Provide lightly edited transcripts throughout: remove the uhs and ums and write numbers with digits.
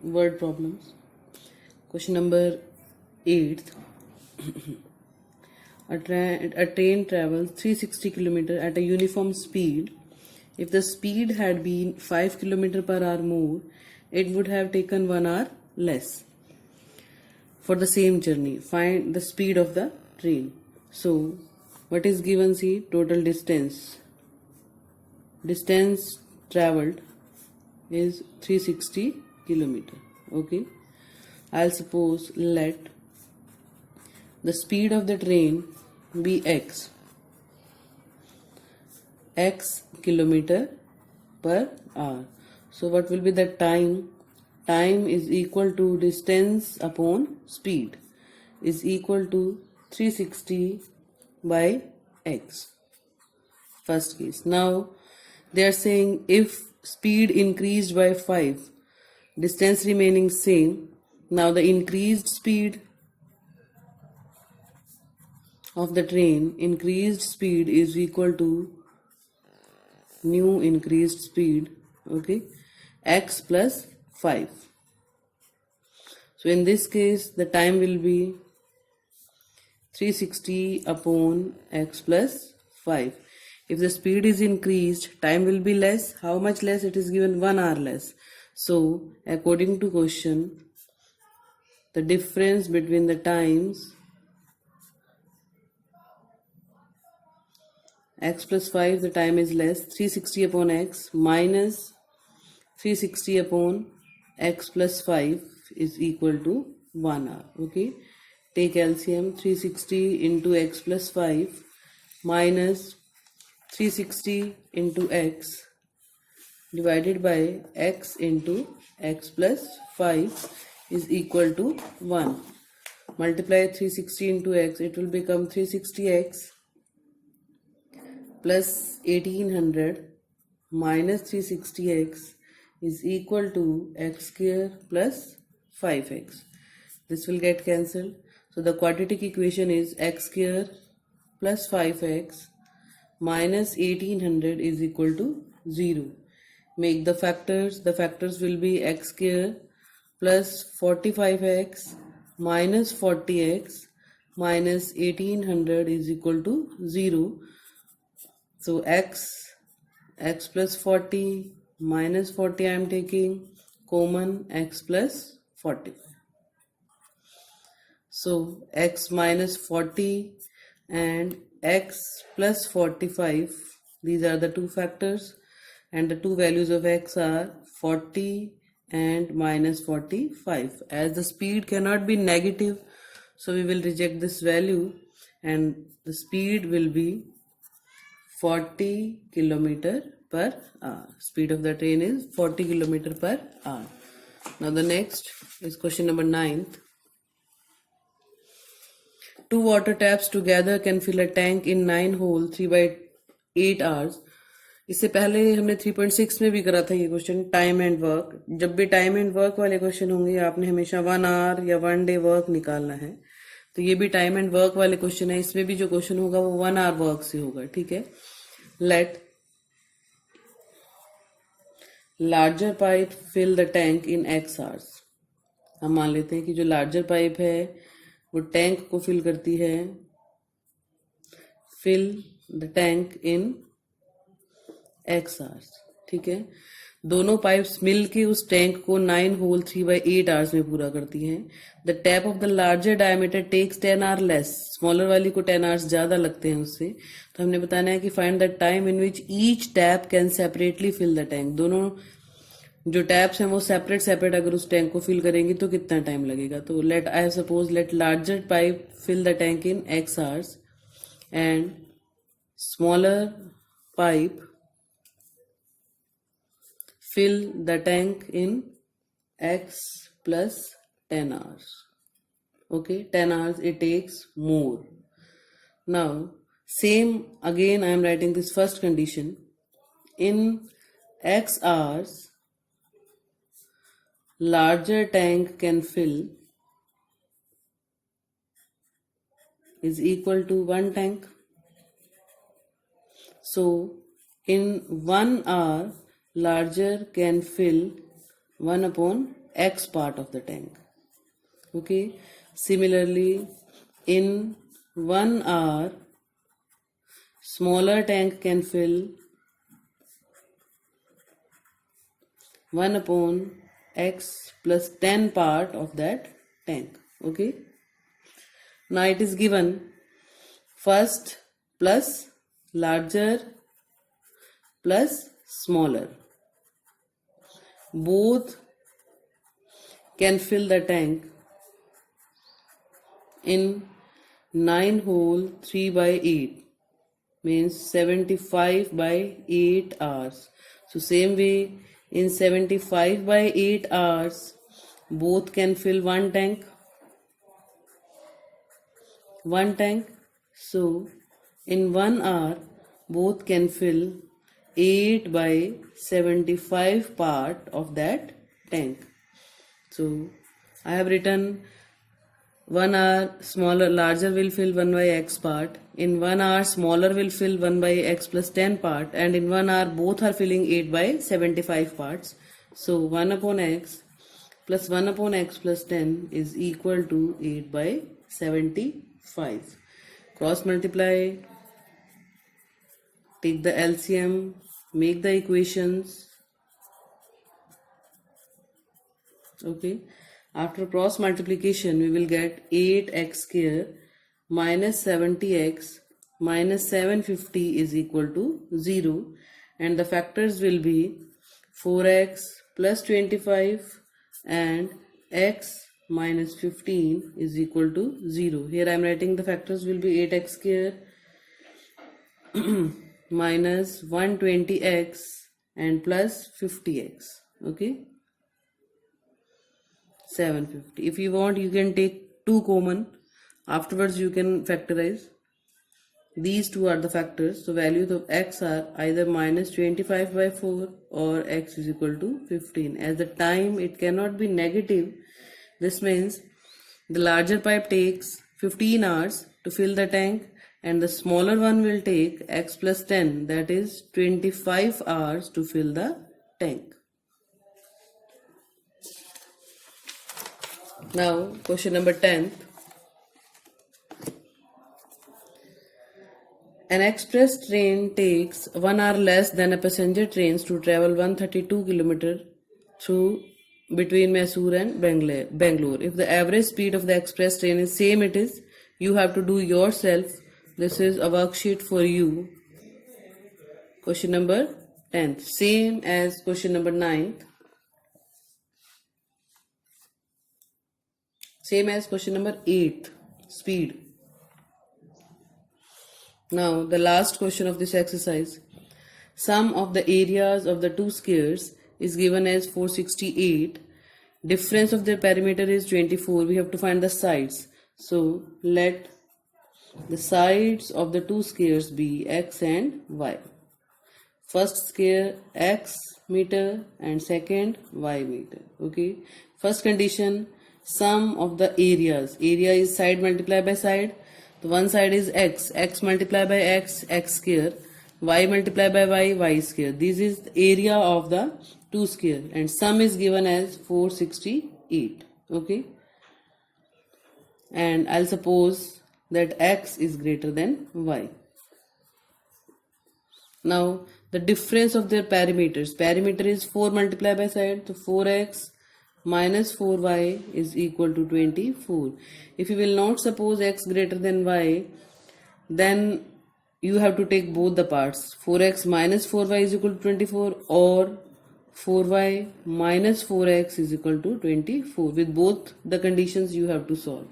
word problems. Question number 8. A train travels 360 km at a uniform speed. If the speed had been 5 km per hour more, it would have taken 1 hour less for the same journey. Find the speed of the train. So, what is given? See, total distance. Distance traveled is 360 km. Okay. I'll suppose let the speed of the train be x kilometer per hour. So what will be the time? Time is equal to distance upon speed is equal to 360 by x. First case. Now they are saying if speed increased by 5, distance remaining same. Now the increased speed of the train, increased speed is equal to new increased speed, okay, x plus 5. So in this case the time will be 360 upon x plus 5. If the speed is increased, time will be less. How much less? It is given 1 hour less. So according to question, the difference between the times x plus 5, the time is less, 360 upon x minus 360 upon x plus 5 is equal to 1 hour. Okay, take LCM. 360 into x plus 5 minus 360 into x divided by x into x plus 5 is equal to 1. Multiply 360 into x, it will become 360x plus 1800 minus 360x is equal to x square plus 5x. This will get cancelled. So the quadratic equation is x square plus 5x minus 1800 is equal to 0. Make the factors. The factors will be x square plus 45x minus 40x minus 1800 is equal to 0. So x plus 40 minus 40 I am taking common, x plus 45. So x minus 40 and x plus 45, these are the two factors, and the two values of x are 40 and minus 45. As the speed cannot be negative, so we will reject this value and the speed will be 40 km per hour. Speed of the train is 40 km per hour. Now the next is question number 9. Two water taps together can fill a tank in 9 holes 3 by 8 hours. इससे पहले हमने 3.6 में भी करा था ये question, time and work. जब भी टाइम एंड वर्क वाले क्वेश्चन होंगे आपने हमेशा 1 आवर या 1 डे वर्क निकालना है. तो ये भी टाइम एंड वर्क वाले क्वेश्चन है. इसमें भी जो क्वेश्चन होगा वो 1 आवर वर्क से होगा. ठीक है. Let larger pipe fill the tank in x hours. हम मान लेते हैं कि जो लार्जर पाइप है वो टैंक को फिल करती है. Fill the tank in x hours. ठीक है. दोनों पाइप्स मिलके उस टैंक को 9 होल 3 by 8 आवर्स में पूरा करती हैं. The tap of the larger diameter takes 10 hour less. Smaller वाली को 10 आवर्स ज्यादा लगते हैं उससे. तो हमने बताना है कि find the time in which each tap can separately fill the tank. दोनों जो टैप्स हैं वो सेपरेट अगर उस टैंक को फिल करेंगी तो कितना टाइम लगेगा. तो let I suppose let larger pipe fill the tank in x hours and smaller pipe fill the tank in x plus 10 hours. Okay, 10 hours it takes more. Now same again I am writing this first condition. In x hours larger tank can fill is equal to 1 tank. So in 1 hour larger can fill 1 upon x part of the tank. Okay, similarly in 1 hour smaller tank can fill 1 upon x plus 10 part of that tank. Okay, now it is given first plus larger plus smaller, both can fill the tank in 9 hole 3 by 8, means 75 by 8 hours. So same way in 75 by 8 hours both can fill one tank. So in 1 hour both can fill 8 by 75 part of that tank. So I have written 1 hour smaller larger will fill 1 by x part, in 1 hour smaller will fill 1 by x plus 10 part, and in 1 hour both are filling 8 by 75 parts. So 1 upon x plus 1 upon x plus 10 is equal to 8 by 75. Cross multiply, take the LCM, make the equations. Okay, after cross multiplication we will get 8x square minus 70x minus 750 is equal to 0, and the factors will be 4x plus 25 and x minus 15 is equal to 0. Here I am writing the factors will be 8x square minus 120x and plus 50x. Okay, 750. If you want you can take 2 common, afterwards you can factorize. These two are the factors, so values of x are either minus 25 by 4 or x is equal to 15. As the time it cannot be negative, this means the larger pipe takes 15 hours to fill the tank and the smaller one will take x plus 10, that is 25 hours to fill the tank. Now question number 10. An express train takes 1 hour less than a passenger train to travel 132 km through between Mysore and Bangalore. If the average speed of the express train is same, it is, you have to do yourself. This is a worksheet for you. Question number 10th, same as question number 9th, same as question number 8th, speed. Now the last question of this exercise. Sum of the areas of the two squares is given as 468. Difference of their perimeter is 24. We have to find the sides. So let the sides of the two squares be x and y. First square x meter and second y meter. Okay. First condition, sum of the areas. Area is side multiplied by side. The one side is x multiplied by x square, y multiplied by y square. This is the area of the two square and sum is given as 468. Okay, and I'll suppose that x is greater than y. Now the difference of their perimeters. Perimeter is 4 multiplied by side, so 4x minus 4y is equal to 24. If you will not suppose x greater than y, then you have to take both the parts. 4x minus 4y is equal to 24 or 4y minus 4x is equal to 24. With both the conditions you have to solve.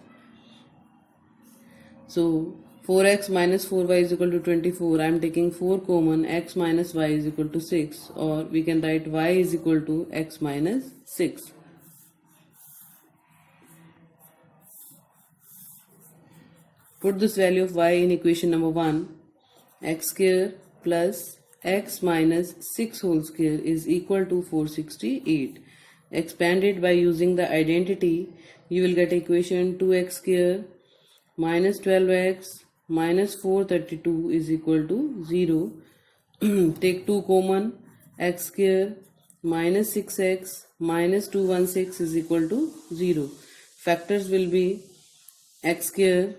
So 4x minus 4y is equal to 24. I am taking 4 common. X minus y is equal to 6, or we can write y is equal to x minus 6. Put this value of y in equation number 1. X square plus x minus 6 whole square is equal to 468. Expand it by using the identity. You will get equation 2x square minus 12x minus 432 is equal to 0. Take 2 common. X square minus 6x minus 216 is equal to 0. Factors will be x square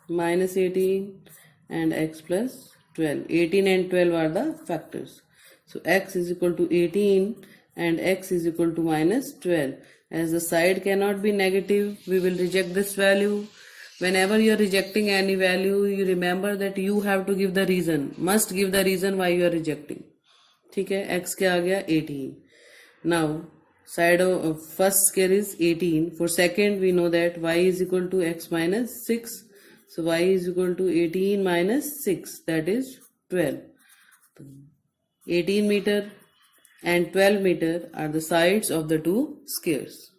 minus 18 and x plus 12. 18 and 12 are the factors. So x is equal to 18 and x is equal to minus 12. As the side cannot be negative, we will reject this value. Whenever you are rejecting any value, you remember that you have to give the reason. Must give the reason why you are rejecting. ठीक है, x क्या आ गया 18. Now side of first square is 18. For second we know that y is equal to x minus 6. So y is equal to 18 minus 6, that is 12. 18 meter and 12 meter are the sides of the two squares.